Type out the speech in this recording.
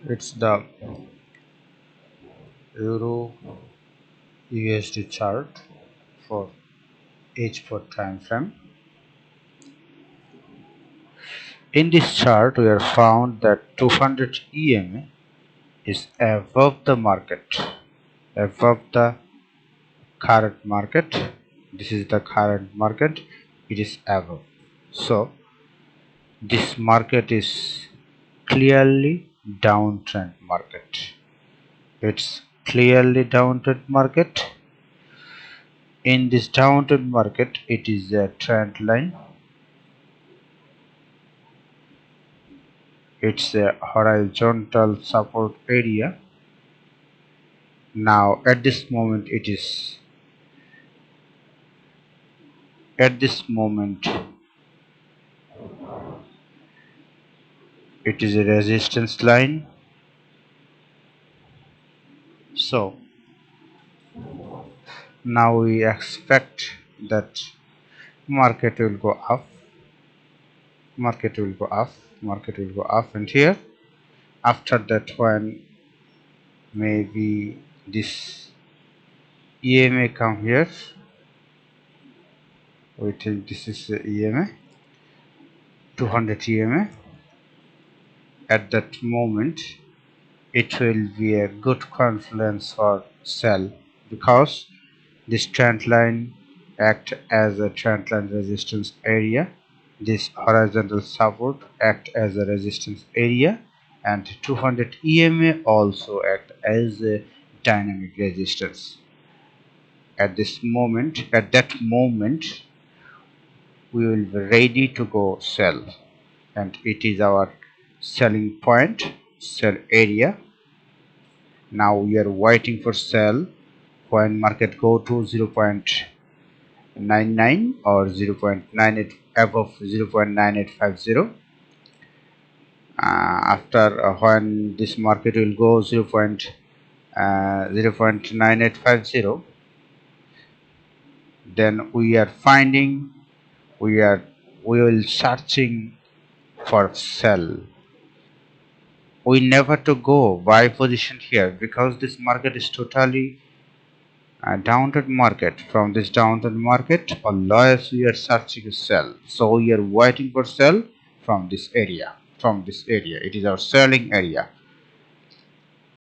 It's the Euro USD chart for H4 time frame. In this chart, we have found that 200 EMA is above the market, above the current market. This is the current market, it is above. So this market is clearly downtrend market. It's clearly downtrend market. In this downtrend market, it is a trend line. It's a horizontal support area. Now at this moment it is a resistance line. So now we expect that market will go up, market will go up, market will go up, and here after that, when maybe this EMA come here, we think this is the EMA, 200 EMA. At that moment it will be a good confluence for sell, because this trend line act as a trend line resistance area, this horizontal support act as a resistance area, and 200 EMA also act as a dynamic resistance. At that moment we will be ready to go sell, and it is our selling point, sell area. Now we are waiting for sell when market go to 0.99 or 0.98, above 0.9850. After when this market will go 0.9850, then we are finding, we will searching for sell. We never to go buy position here, because this market is totally a downtrend market. From this downtrend market, always we are searching a sell, so we are waiting for sell from this area. It is our selling area.